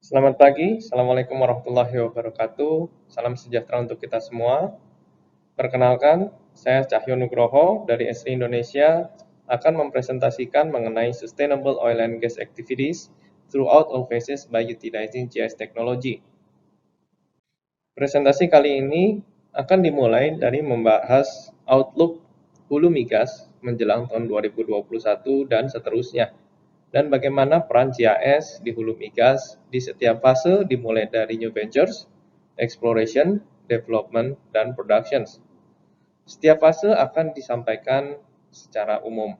Selamat pagi, Assalamualaikum warahmatullahi wabarakatuh. Salam sejahtera untuk kita semua. Perkenalkan, saya Cahyo Nugroho dari SRI Indonesia akan mempresentasikan mengenai Sustainable Oil and Gas Activities throughout all phases by utilizing GIS technology. Presentasi kali ini akan dimulai dari membahas outlook hulu migas menjelang tahun 2021 dan seterusnya, dan bagaimana peran GIS di hulu migas di setiap fase dimulai dari new ventures, exploration, development, dan production. Setiap fase akan disampaikan secara umum.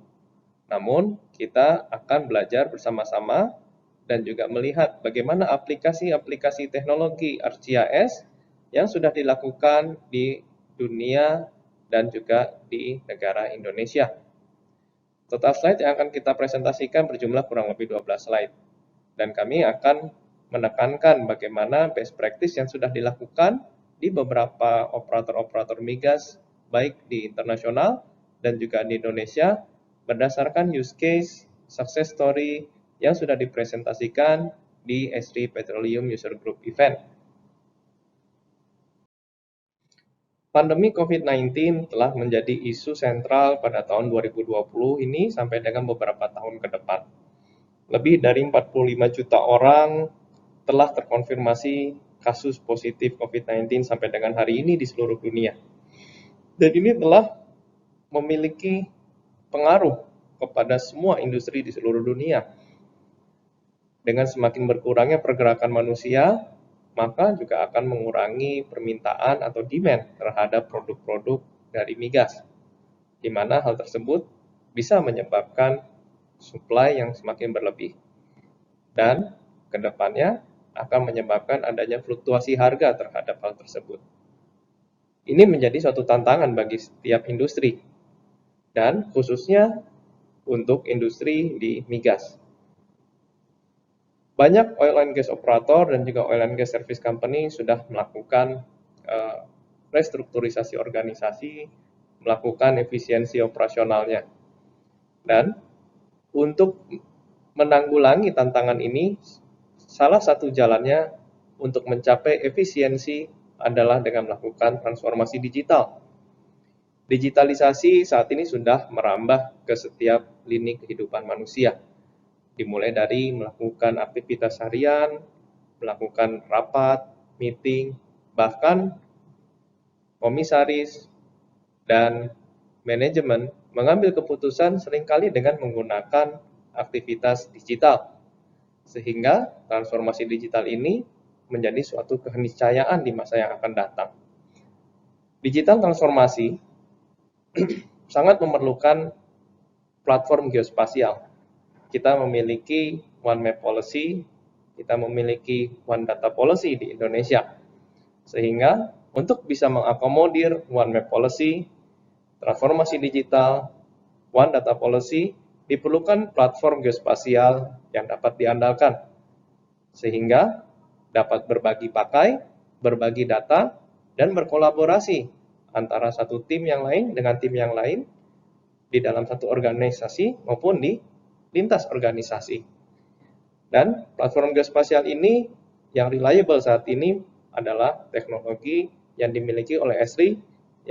Namun, kita akan belajar bersama-sama dan juga melihat bagaimana aplikasi-aplikasi teknologi ArcGIS yang sudah dilakukan di dunia dan juga di negara Indonesia. Total slide yang akan kita presentasikan berjumlah kurang lebih 12 slide. Dan kami akan menekankan bagaimana best practice yang sudah dilakukan di beberapa operator-operator migas baik di internasional dan juga di Indonesia berdasarkan use case, success story yang sudah dipresentasikan di SRI Petroleum User Group Event. Pandemi COVID-19 telah menjadi isu sentral pada tahun 2020 ini sampai dengan beberapa tahun ke depan. Lebih dari 45 juta orang telah terkonfirmasi kasus positif COVID-19 sampai dengan hari ini di seluruh dunia. Dan ini telah memiliki pengaruh kepada semua industri di seluruh dunia. Dengan semakin berkurangnya pergerakan manusia, maka juga akan mengurangi permintaan atau demand terhadap produk-produk dari migas, di mana hal tersebut bisa menyebabkan supply yang semakin berlebih. Dan kedepannya akan menyebabkan adanya fluktuasi harga terhadap hal tersebut. Ini menjadi suatu tantangan bagi setiap industri, dan khususnya untuk industri di migas. Banyak oil and gas operator dan juga oil and gas service company sudah melakukan restrukturisasi organisasi, melakukan efisiensi operasionalnya. Dan untuk menanggulangi tantangan ini, salah satu jalannya untuk mencapai efisiensi adalah dengan melakukan transformasi digital. Digitalisasi saat ini sudah merambah ke setiap lini kehidupan manusia, dimulai dari melakukan aktivitas harian, melakukan rapat, meeting, bahkan komisaris dan manajemen mengambil keputusan seringkali dengan menggunakan aktivitas digital. Sehingga transformasi digital ini menjadi suatu keniscayaan di masa yang akan datang. Digital transformasi sangat memerlukan platform geospasial. Kita memiliki One Map Policy, kita memiliki One Data Policy di Indonesia. Sehingga untuk bisa mengakomodir One Map Policy, transformasi digital, One Data Policy, diperlukan platform geospasial yang dapat diandalkan, sehingga dapat berbagi pakai, berbagi data, dan berkolaborasi antara satu tim yang lain dengan tim yang lain di dalam satu organisasi maupun di lintas organisasi. Dan platform geospasial ini yang reliable saat ini adalah teknologi yang dimiliki oleh SRI,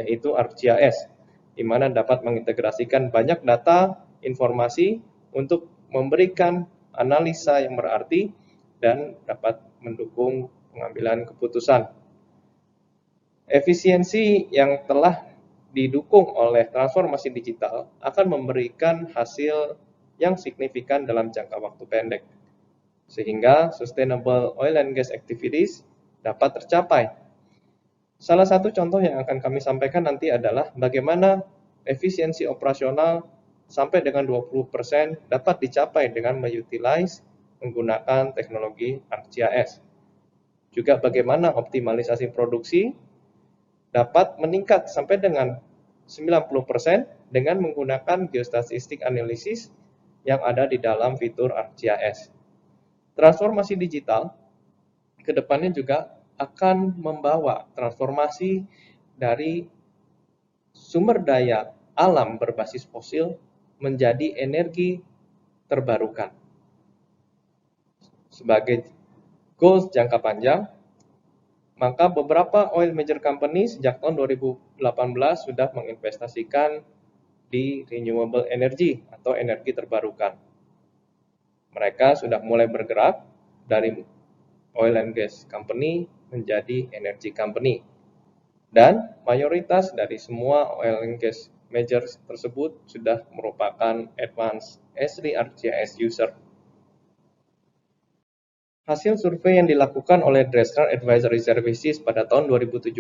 yaitu ArcGIS, di mana dapat mengintegrasikan banyak data, informasi untuk memberikan analisa yang berarti dan dapat mendukung pengambilan keputusan. Efisiensi yang telah didukung oleh transformasi digital akan memberikan hasil yang signifikan dalam jangka waktu pendek, sehingga sustainable oil and gas activities dapat tercapai. Salah satu contoh yang akan kami sampaikan nanti adalah bagaimana efisiensi operasional sampai dengan 20% dapat dicapai dengan mengutilize menggunakan teknologi ArcGIS. Juga bagaimana optimalisasi produksi dapat meningkat sampai dengan 90% dengan menggunakan geostatistik analisis yang ada di dalam fitur ArcGIS. Transformasi digital kedepannya juga akan membawa transformasi dari sumber daya alam berbasis fosil menjadi energi terbarukan. Sebagai goals jangka panjang, maka beberapa oil major company sejak tahun 2018 sudah menginvestasikan di renewable energy atau energi terbarukan. Mereka sudah mulai bergerak dari oil and gas company menjadi energy company. Dan mayoritas dari semua oil and gas majors tersebut sudah merupakan advanced S3 ArcGIS user. Hasil survei yang dilakukan oleh Dresner Advisory Services pada tahun 2017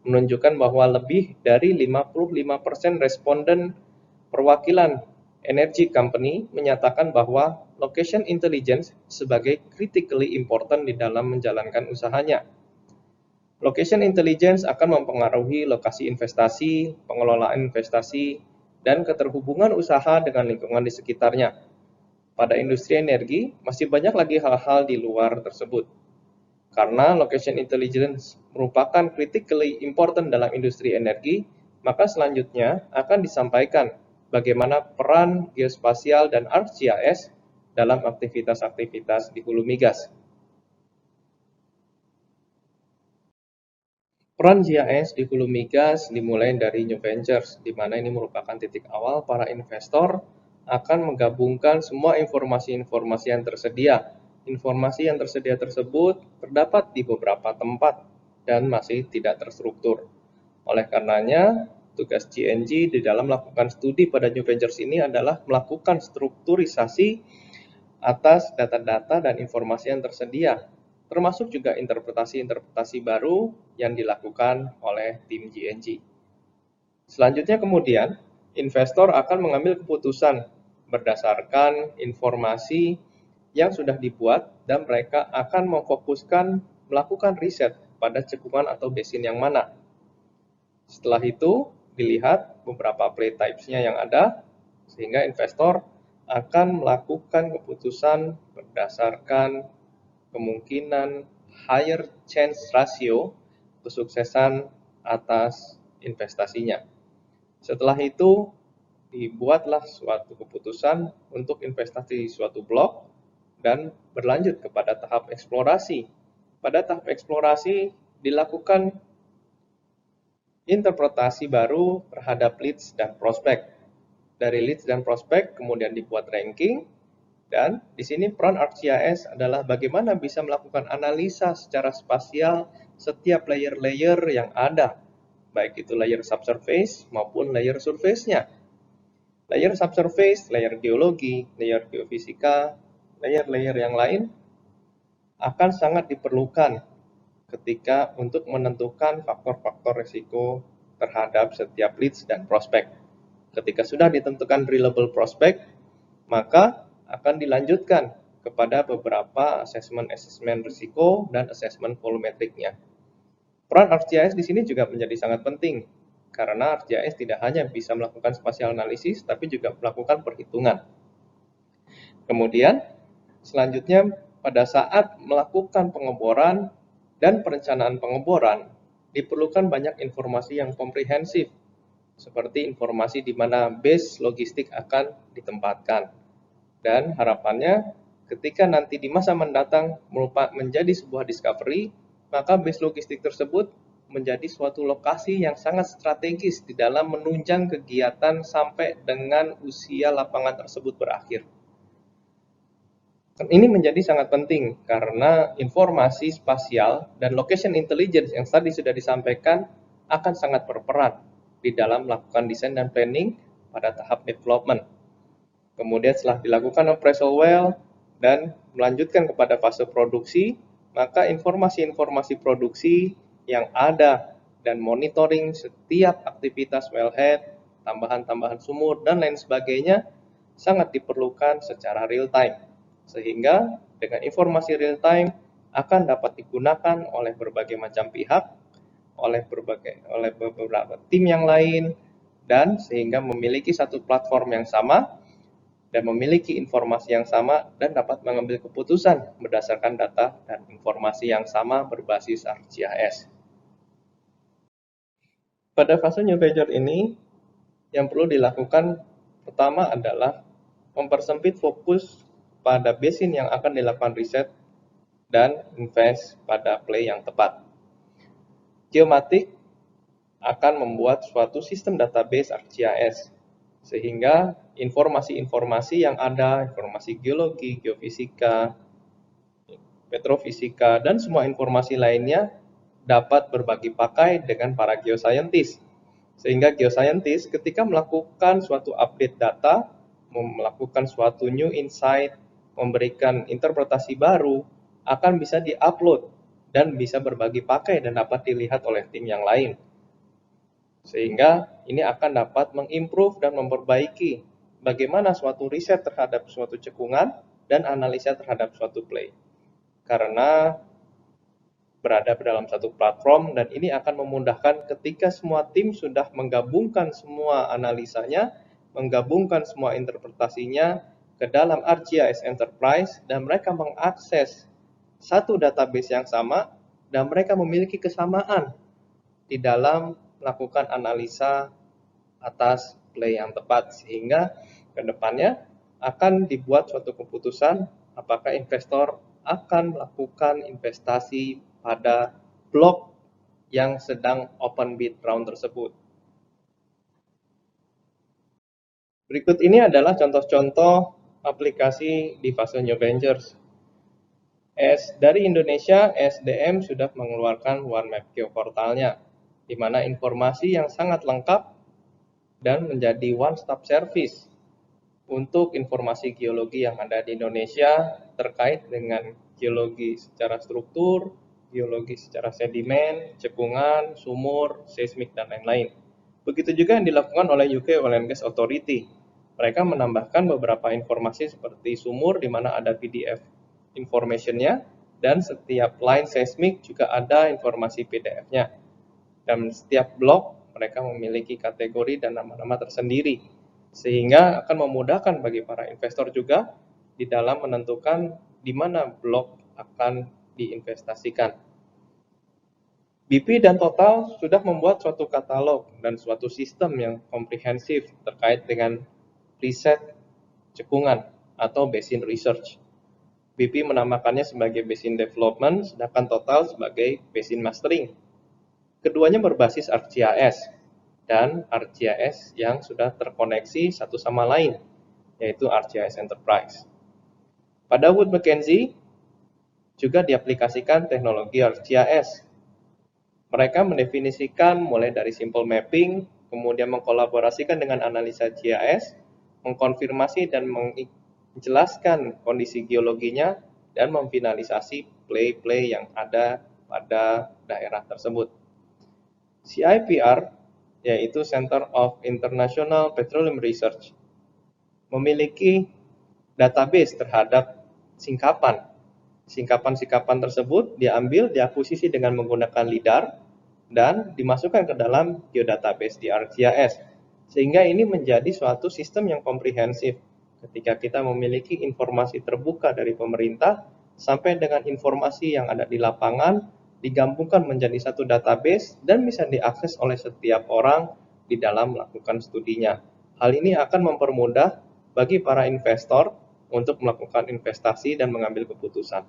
menunjukkan bahwa lebih dari 55% responden perwakilan energy company menyatakan bahwa location intelligence sebagai critically important di dalam menjalankan usahanya. Location intelligence akan mempengaruhi lokasi investasi, pengelolaan investasi, dan keterhubungan usaha dengan lingkungan di sekitarnya. Pada industri energi, masih banyak lagi hal-hal di luar tersebut. Karena location intelligence merupakan critically important dalam industri energi, maka selanjutnya akan disampaikan bagaimana peran geospasial dan ArcGIS dalam aktivitas-aktivitas di hulu migas. Peran GIS di hulu migas dimulai dari New Ventures, di mana ini merupakan titik awal para investor akan menggabungkan semua informasi-informasi yang tersedia. Informasi yang tersedia tersebut terdapat di beberapa tempat dan masih tidak terstruktur. Oleh karenanya, tugas GNG di dalam melakukan studi pada New Ventures ini adalah melakukan strukturisasi atas data-data dan informasi yang tersedia, termasuk juga interpretasi-interpretasi baru yang dilakukan oleh tim GNG. Selanjutnya kemudian, investor akan mengambil keputusan berdasarkan informasi yang sudah dibuat dan mereka akan memfokuskan melakukan riset pada cekungan atau basin yang mana. Setelah itu, dilihat beberapa play types-nya yang ada, sehingga investor akan melakukan keputusan berdasarkan kemungkinan higher chance ratio kesuksesan atas investasinya. Setelah itu, dibuatlah suatu keputusan untuk investasi di suatu blok dan berlanjut kepada tahap eksplorasi. Pada tahap eksplorasi dilakukan interpretasi baru terhadap leads dan prospek. Dari leads dan prospek kemudian dibuat ranking, dan di sini peran ArcGIS adalah bagaimana bisa melakukan analisa secara spasial setiap layer-layer yang ada, baik itu layer subsurface maupun layer surface-nya. Layer subsurface, layer geologi, layer geofisika, layer-layer yang lain akan sangat diperlukan ketika untuk menentukan faktor-faktor risiko terhadap setiap leads dan prospek. Ketika sudah ditentukan drillable prospek, maka akan dilanjutkan kepada beberapa asesmen risiko dan asesmen volumetriknya. Peran ArcGIS di sini juga menjadi sangat penting, karena ArcGIS tidak hanya bisa melakukan spatial analisis, tapi juga melakukan perhitungan. Kemudian, selanjutnya pada saat melakukan pengeboran dan perencanaan pengeboran, diperlukan banyak informasi yang komprehensif, seperti informasi di mana base logistik akan ditempatkan. Dan harapannya ketika nanti di masa mendatang menjadi sebuah discovery, maka base logistik tersebut menjadi suatu lokasi yang sangat strategis di dalam menunjang kegiatan sampai dengan usia lapangan tersebut berakhir. Ini menjadi sangat penting karena informasi spasial dan location intelligence yang tadi sudah disampaikan akan sangat berperan di dalam melakukan desain dan planning pada tahap development. Kemudian setelah dilakukan appraisal well dan melanjutkan kepada fase produksi, maka informasi-informasi produksi yang ada dan monitoring setiap aktivitas wellhead, tambahan-tambahan sumur, dan lain sebagainya sangat diperlukan secara real time. Sehingga dengan informasi real time akan dapat digunakan oleh berbagai macam pihak, oleh beberapa tim yang lain, dan sehingga memiliki satu platform yang sama dan memiliki informasi yang sama dan dapat mengambil keputusan berdasarkan data dan informasi yang sama berbasis ArcGIS. Pada fase new venture ini, yang perlu dilakukan pertama adalah mempersempit fokus pada basin yang akan dilakukan riset dan invest pada play yang tepat. Geomatic akan membuat suatu sistem database ArcGIS, sehingga informasi-informasi yang ada, informasi geologi, geofisika, petrofisika, dan semua informasi lainnya dapat berbagi pakai dengan para geoscientist. Sehingga geoscientist ketika melakukan suatu update data, melakukan suatu new insight, memberikan interpretasi baru, akan bisa di-upload dan bisa berbagi pakai dan dapat dilihat oleh tim yang lain. Sehingga ini akan dapat mengimprove dan memperbaiki bagaimana suatu riset terhadap suatu cekungan dan analisa terhadap suatu play. Karena berada dalam satu platform dan ini akan memudahkan ketika semua tim sudah menggabungkan semua analisanya, menggabungkan semua interpretasinya ke dalam ArcGIS Enterprise dan mereka mengakses satu database yang sama dan mereka memiliki kesamaan di dalam melakukan analisa atas play yang tepat, sehingga kedepannya akan dibuat suatu keputusan apakah investor akan melakukan investasi pada blok yang sedang open bid round tersebut. Berikut ini adalah contoh-contoh aplikasi di fase New Ventures. Dari Indonesia, SDM sudah mengeluarkan OneMap Geoportalnya, di mana informasi yang sangat lengkap dan menjadi one-stop service untuk informasi geologi yang ada di Indonesia terkait dengan geologi secara struktur, geologi secara sedimen, cekungan, sumur, seismik, dan lain-lain. Begitu juga yang dilakukan oleh UK Oil and Gas Authority. Mereka menambahkan beberapa informasi seperti sumur di mana ada PDF information-nya, dan setiap line seismik juga ada informasi PDF-nya. Dan setiap blok mereka memiliki kategori dan nama-nama tersendiri, sehingga akan memudahkan bagi para investor juga di dalam menentukan di mana blok akan diinvestasikan. BP dan Total sudah membuat suatu katalog dan suatu sistem yang komprehensif terkait dengan riset cekungan atau basin research. BP menamakannya sebagai basin development, sedangkan Total sebagai basin mastering. Keduanya berbasis ArcGIS dan ArcGIS yang sudah terkoneksi satu sama lain, yaitu ArcGIS Enterprise. Pada Wood Mackenzie juga diaplikasikan teknologi ArcGIS. Mereka mendefinisikan mulai dari simple mapping, kemudian mengkolaborasikan dengan analisa GIS, mengkonfirmasi dan menjelaskan kondisi geologinya, dan memfinalisasi play-play yang ada pada daerah tersebut. CIPR, yaitu Center of International Petroleum Research, memiliki database terhadap singkapan. Singkapan-singkapan tersebut diambil, diakuisisi dengan menggunakan LIDAR, dan dimasukkan ke dalam geodatabase di ArcGIS. Sehingga ini menjadi suatu sistem yang komprehensif ketika kita memiliki informasi terbuka dari pemerintah sampai dengan informasi yang ada di lapangan, digabungkan menjadi satu database dan bisa diakses oleh setiap orang di dalam melakukan studinya. Hal ini akan mempermudah bagi para investor untuk melakukan investasi dan mengambil keputusan.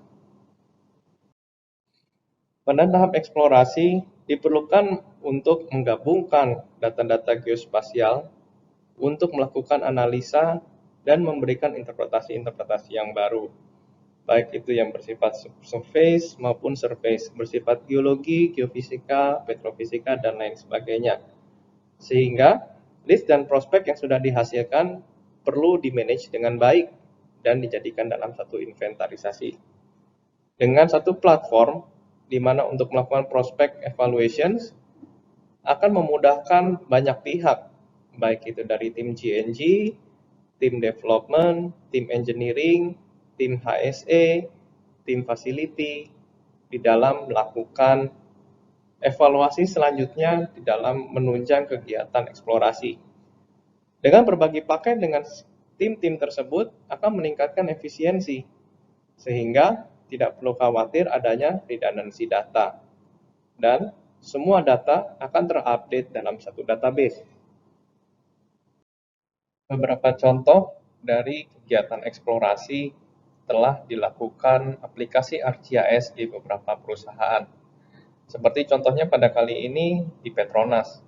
Pada tahap eksplorasi, diperlukan untuk menggabungkan data-data geospasial untuk melakukan analisa dan memberikan interpretasi-interpretasi yang baru, baik itu yang bersifat surface maupun surface, bersifat geologi, geofisika, petrofisika, dan lain sebagainya. Sehingga list dan prospek yang sudah dihasilkan perlu dimanage dengan baik dan dijadikan dalam satu inventarisasi. Dengan satu platform di mana untuk melakukan prospect evaluations akan memudahkan banyak pihak, baik itu dari tim GNG, tim development, tim engineering, tim HSE, tim facility, di dalam melakukan evaluasi selanjutnya di dalam menunjang kegiatan eksplorasi. Dengan berbagi pakai dengan tim-tim tersebut akan meningkatkan efisiensi, sehingga tidak perlu khawatir adanya redundancy data. Dan semua data akan terupdate dalam satu database. Beberapa contoh dari kegiatan eksplorasi telah dilakukan aplikasi ArcGIS di beberapa perusahaan. Seperti contohnya pada kali ini di Petronas,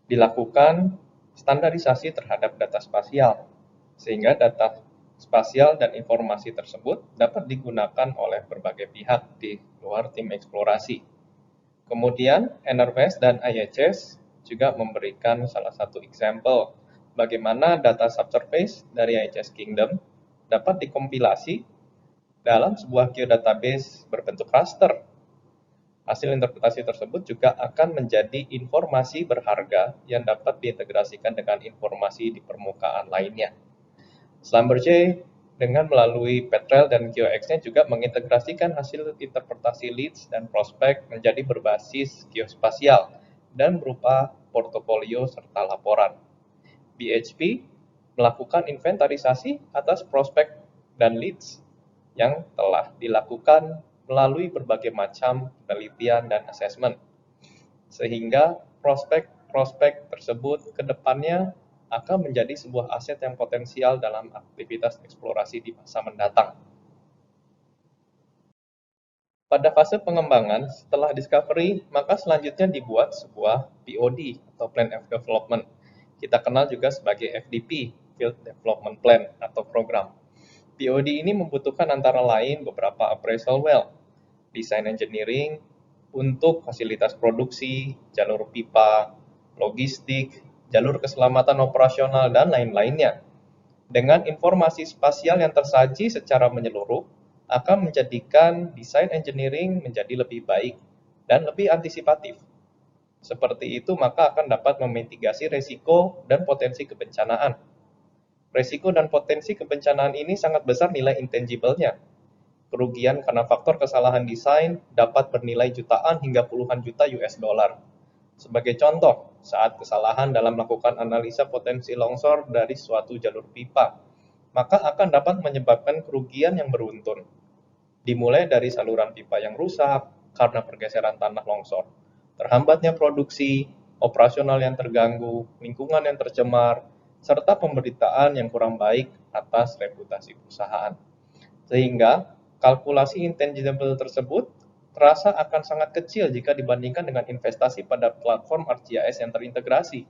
dilakukan standarisasi terhadap data spasial, sehingga data spasial dan informasi tersebut dapat digunakan oleh berbagai pihak di luar tim eksplorasi. Kemudian, NRWS dan IHS juga memberikan salah satu example bagaimana data subsurface dari IHS Kingdom dapat dikompilasi dalam sebuah geodatabase berbentuk raster. Hasil interpretasi tersebut juga akan menjadi informasi berharga yang dapat diintegrasikan dengan informasi di permukaan lainnya. Schlumberger dengan melalui Petrel dan GeoX-nya juga mengintegrasikan hasil interpretasi leads dan prospek menjadi berbasis geospasial dan berupa portofolio serta laporan. BHP melakukan inventarisasi atas prospek dan leads yang telah dilakukan melalui berbagai macam penelitian dan asesmen, sehingga prospek-prospek tersebut ke depannya akan menjadi sebuah aset yang potensial dalam aktivitas eksplorasi di masa mendatang. Pada fase pengembangan, setelah discovery, maka selanjutnya dibuat sebuah POD atau Plan of Development. Kita kenal juga sebagai FDP, Field Development Plan atau program. POD ini membutuhkan antara lain beberapa appraisal well, desain engineering untuk fasilitas produksi, jalur pipa, logistik, jalur keselamatan operasional, dan lain-lainnya. Dengan informasi spasial yang tersaji secara menyeluruh, akan menjadikan desain engineering menjadi lebih baik dan lebih antisipatif. Seperti itu, maka akan dapat memitigasi risiko dan potensi kebencanaan. Risiko dan potensi kebencanaan ini sangat besar nilai intangible-nya. Kerugian karena faktor kesalahan desain dapat bernilai jutaan hingga puluhan juta US dollar. Sebagai contoh, saat kesalahan dalam melakukan analisa potensi longsor dari suatu jalur pipa, maka akan dapat menyebabkan kerugian yang beruntun. Dimulai dari saluran pipa yang rusak karena pergeseran tanah longsor, terhambatnya produksi, operasional yang terganggu, lingkungan yang tercemar, serta pemberitaan yang kurang baik atas reputasi perusahaan. Sehingga kalkulasi intangible tersebut terasa akan sangat kecil jika dibandingkan dengan investasi pada platform ArcGIS yang terintegrasi.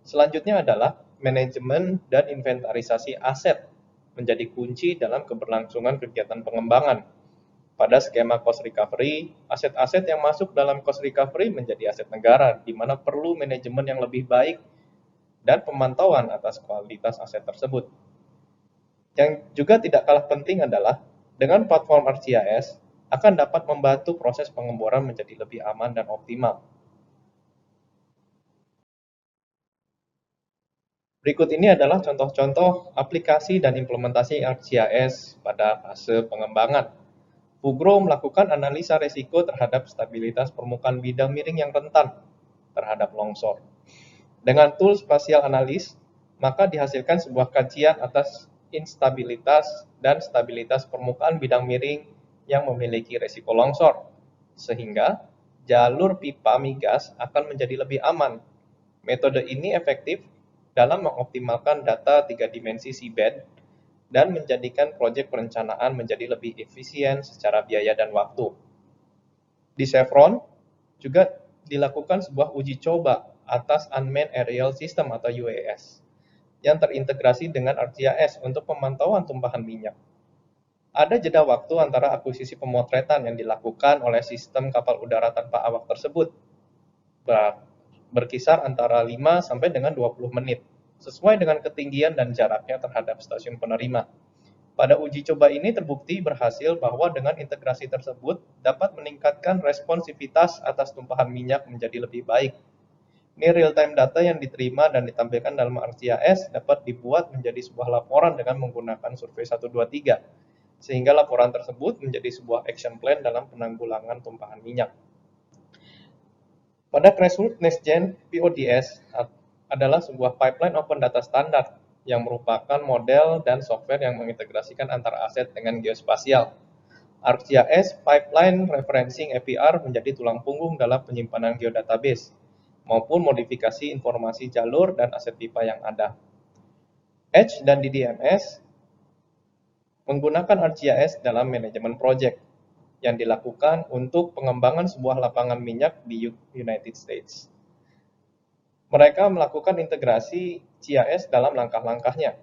Selanjutnya adalah manajemen dan inventarisasi aset menjadi kunci dalam keberlangsungan kegiatan pengembangan. Pada skema cost recovery, aset-aset yang masuk dalam cost recovery menjadi aset negara, di mana perlu manajemen yang lebih baik dan pemantauan atas kualitas aset tersebut. Yang juga tidak kalah penting adalah dengan platform ArcGIS akan dapat membantu proses pengeboran menjadi lebih aman dan optimal. Berikut ini adalah contoh-contoh aplikasi dan implementasi ArcGIS pada fase pengembangan. Fugro melakukan analisa risiko terhadap stabilitas permukaan bidang miring yang rentan terhadap longsor. Dengan tool spatial analis, maka dihasilkan sebuah kajian atas instabilitas dan stabilitas permukaan bidang miring yang memiliki risiko longsor, sehingga jalur pipa migas akan menjadi lebih aman. Metode ini efektif dalam mengoptimalkan data 3 dimensi seabed dan menjadikan proyek perencanaan menjadi lebih efisien secara biaya dan waktu. Di Chevron juga dilakukan sebuah uji coba atas Unmanned Aerial System atau UAS yang terintegrasi dengan ArcGIS untuk pemantauan tumpahan minyak. Ada jeda waktu antara akuisisi pemotretan yang dilakukan oleh sistem kapal udara tanpa awak tersebut, berkisar antara 5 sampai dengan 20 menit, sesuai dengan ketinggian dan jaraknya terhadap stasiun penerima. Pada uji coba ini terbukti berhasil bahwa dengan integrasi tersebut dapat meningkatkan responsivitas atas tumpahan minyak menjadi lebih baik. Ini real-time data yang diterima dan ditampilkan dalam ArcGIS dapat dibuat menjadi sebuah laporan dengan menggunakan Survei 123, sehingga laporan tersebut menjadi sebuah action plan dalam penanggulangan tumpahan minyak. Pada Crestwood NextGen, PODS adalah sebuah pipeline open data standard yang merupakan model dan software yang mengintegrasikan antara aset dengan geospasial. ArcGIS Pipeline Referencing APR menjadi tulang punggung dalam penyimpanan geodatabase, maupun modifikasi informasi jalur dan aset pipa yang ada. Edge dan DDMS menggunakan ArcGIS dalam manajemen proyek yang dilakukan untuk pengembangan sebuah lapangan minyak di United States. Mereka melakukan integrasi GIS dalam langkah-langkahnya,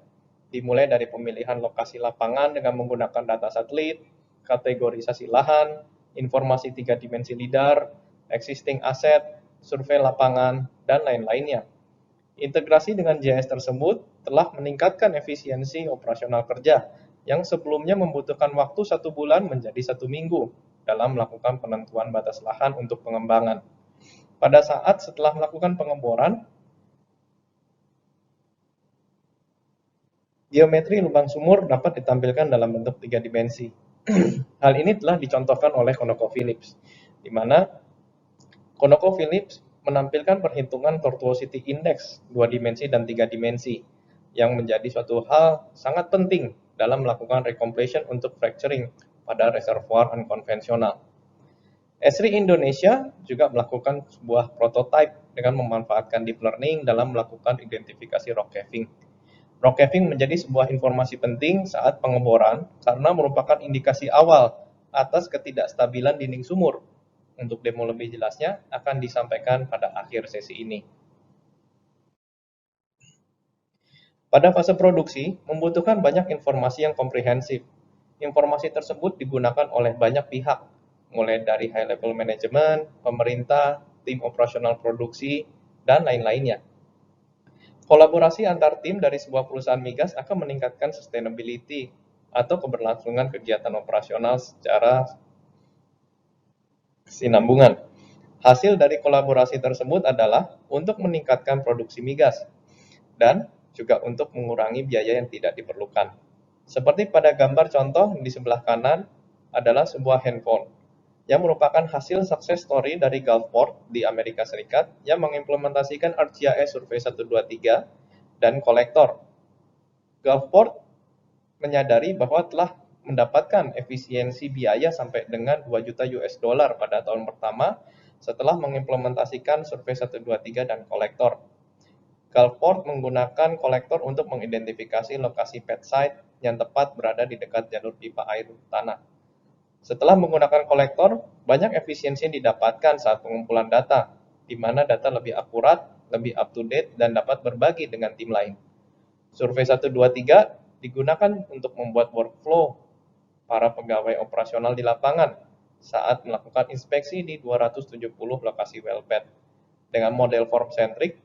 dimulai dari pemilihan lokasi lapangan dengan menggunakan data satelit, kategorisasi lahan, informasi 3 dimensi LIDAR, existing asset, survei lapangan, dan lain-lainnya. Integrasi dengan GIS tersebut telah meningkatkan efisiensi operasional kerja yang sebelumnya membutuhkan waktu 1 bulan menjadi 1 minggu dalam melakukan penentuan batas lahan untuk pengembangan. Pada saat setelah melakukan pengeboran, geometri lubang sumur dapat ditampilkan dalam bentuk 3 dimensi. Hal ini telah dicontohkan oleh ConocoPhillips, di mana ConocoPhillips menampilkan perhitungan tortuosity index 2 dimensi dan 3 dimensi, yang menjadi suatu hal sangat penting dalam melakukan recompletion untuk fracturing pada reservoir unkonvensional. Esri Indonesia juga melakukan sebuah prototype dengan memanfaatkan deep learning dalam melakukan identifikasi rock caving. Rock caving menjadi sebuah informasi penting saat pengeboran karena merupakan indikasi awal atas ketidakstabilan dinding sumur. Untuk demo lebih jelasnya akan disampaikan pada akhir sesi ini. Pada fase produksi, membutuhkan banyak informasi yang komprehensif. Informasi tersebut digunakan oleh banyak pihak, mulai dari high level management, pemerintah, tim operasional produksi, dan lain-lainnya. Kolaborasi antar tim dari sebuah perusahaan migas akan meningkatkan sustainability atau keberlangsungan kegiatan operasional secara kesinambungan. Hasil dari kolaborasi tersebut adalah untuk meningkatkan produksi migas dan juga untuk mengurangi biaya yang tidak diperlukan. Seperti pada gambar contoh di sebelah kanan adalah sebuah handphone yang merupakan hasil success story dari Gulfport di Amerika Serikat yang mengimplementasikan ArcGIS Survey 123 dan kolektor. Gulfport menyadari bahwa telah mendapatkan efisiensi biaya sampai dengan 2 juta US dollar pada tahun pertama setelah mengimplementasikan Survey 123 dan kolektor. Gulfport menggunakan kolektor untuk mengidentifikasi lokasi pad site yang tepat berada di dekat jalur pipa air tanah. Setelah menggunakan kolektor, banyak efisiensi yang didapatkan saat pengumpulan data, di mana data lebih akurat, lebih up-to-date, dan dapat berbagi dengan tim lain. Survei 123 digunakan untuk membuat workflow para pegawai operasional di lapangan saat melakukan inspeksi di 270 lokasi well pad. Dengan model form-centric,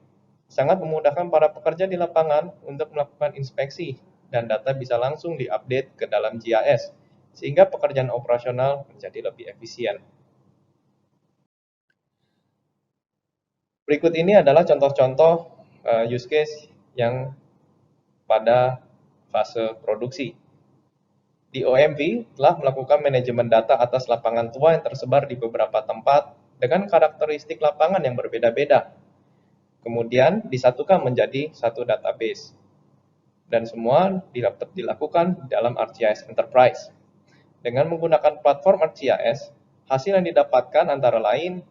sangat memudahkan para pekerja di lapangan untuk melakukan inspeksi dan data bisa langsung diupdate ke dalam GIS, sehingga pekerjaan operasional menjadi lebih efisien. Berikut ini adalah contoh-contoh use case yang pada fase produksi. Di OMV telah melakukan manajemen data atas lapangan tua yang tersebar di beberapa tempat dengan karakteristik lapangan yang berbeda-beda. Kemudian disatukan menjadi satu database. Dan semua dilakukan dalam ArcGIS Enterprise. Dengan menggunakan platform ArcGIS, hasil yang didapatkan antara lain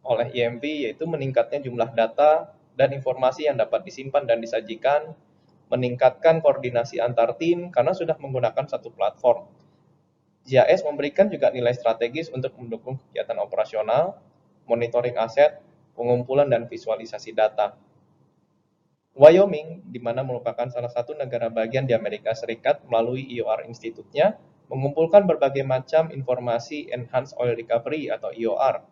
oleh IMV yaitu meningkatnya jumlah data dan informasi yang dapat disimpan dan disajikan, meningkatkan koordinasi antar tim karena sudah menggunakan satu platform. GIS memberikan juga nilai strategis untuk mendukung kegiatan operasional, monitoring aset, pengumpulan dan visualisasi data. Wyoming, di mana merupakan salah satu negara bagian di Amerika Serikat melalui EOR Institute-nya, mengumpulkan berbagai macam informasi Enhanced Oil Recovery atau EOR.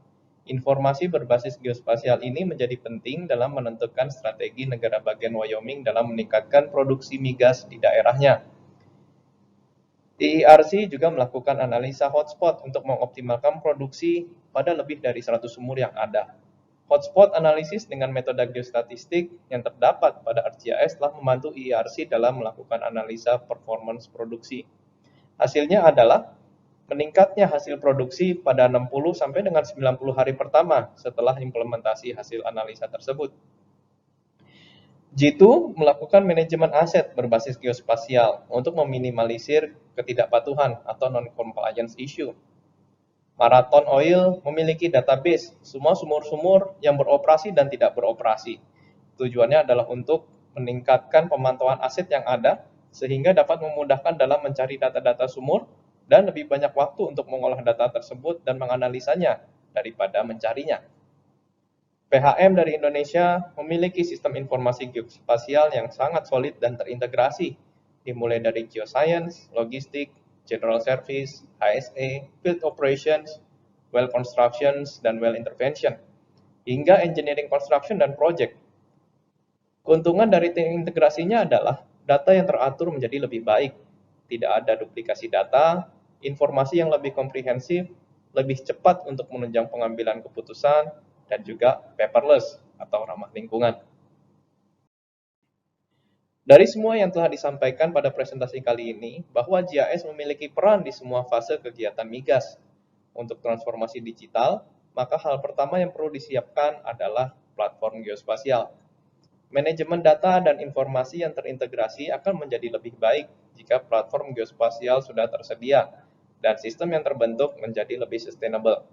Informasi berbasis geospasial ini menjadi penting dalam menentukan strategi negara bagian Wyoming dalam meningkatkan produksi migas di daerahnya. EERC juga melakukan analisa hotspot untuk mengoptimalkan produksi pada lebih dari 100 sumur yang ada. Hotspot analisis dengan metode geostatistik yang terdapat pada ArcGIS telah membantu EERC dalam melakukan analisa performance produksi. Hasilnya adalah meningkatnya hasil produksi pada 60 sampai dengan 90 hari pertama setelah implementasi hasil analisa tersebut. G2 melakukan manajemen aset berbasis geospasial untuk meminimalisir ketidakpatuhan atau non-compliance issue. Marathon Oil memiliki database semua sumur-sumur yang beroperasi dan tidak beroperasi. Tujuannya adalah untuk meningkatkan pemantauan aset yang ada sehingga dapat memudahkan dalam mencari data-data sumur dan lebih banyak waktu untuk mengolah data tersebut dan menganalisanya daripada mencarinya. PHM dari Indonesia memiliki sistem informasi geospasial yang sangat solid dan terintegrasi, dimulai dari geoscience, logistik, general service, HSE, field operations, well constructions, dan well intervention, hingga engineering construction dan project. Keuntungan dari integrasinya adalah data yang teratur menjadi lebih baik, tidak ada duplikasi data, informasi yang lebih komprehensif, lebih cepat untuk menunjang pengambilan keputusan, dan juga paperless atau ramah lingkungan. Dari semua yang telah disampaikan pada presentasi kali ini, bahwa GIS memiliki peran di semua fase kegiatan migas. Untuk transformasi digital, maka hal pertama yang perlu disiapkan adalah platform geospasial. Manajemen data dan informasi yang terintegrasi akan menjadi lebih baik jika platform geospasial sudah tersedia dan sistem yang terbentuk menjadi lebih sustainable.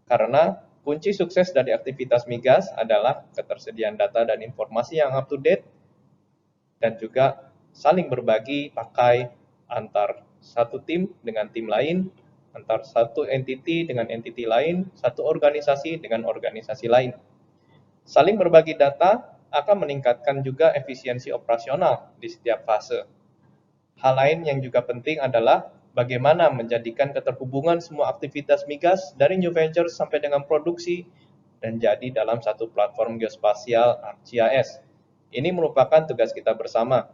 Karena kunci sukses dari aktivitas migas adalah ketersediaan data dan informasi yang up to date dan juga saling berbagi pakai antar satu tim dengan tim lain, antar satu entity dengan entity lain, satu organisasi dengan organisasi lain. Saling berbagi data akan meningkatkan juga efisiensi operasional di setiap fase. Hal lain yang juga penting adalah bagaimana menjadikan keterhubungan semua aktivitas migas dari new venture sampai dengan produksi dan jadi dalam satu platform geospasial ArcGIS. Ini merupakan tugas kita bersama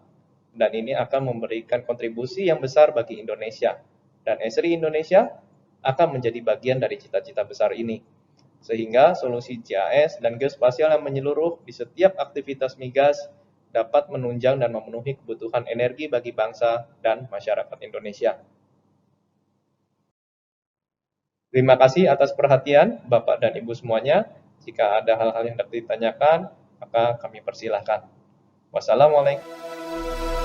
dan ini akan memberikan kontribusi yang besar bagi Indonesia. Dan Esri Indonesia akan menjadi bagian dari cita-cita besar ini. Sehingga solusi GIS dan geospasial yang menyeluruh di setiap aktivitas migas dapat menunjang dan memenuhi kebutuhan energi bagi bangsa dan masyarakat Indonesia. Terima kasih atas perhatian Bapak dan Ibu semuanya. Jika ada hal-hal yang dapat ditanyakan, maka kami persilahkan. Wassalamualaikum.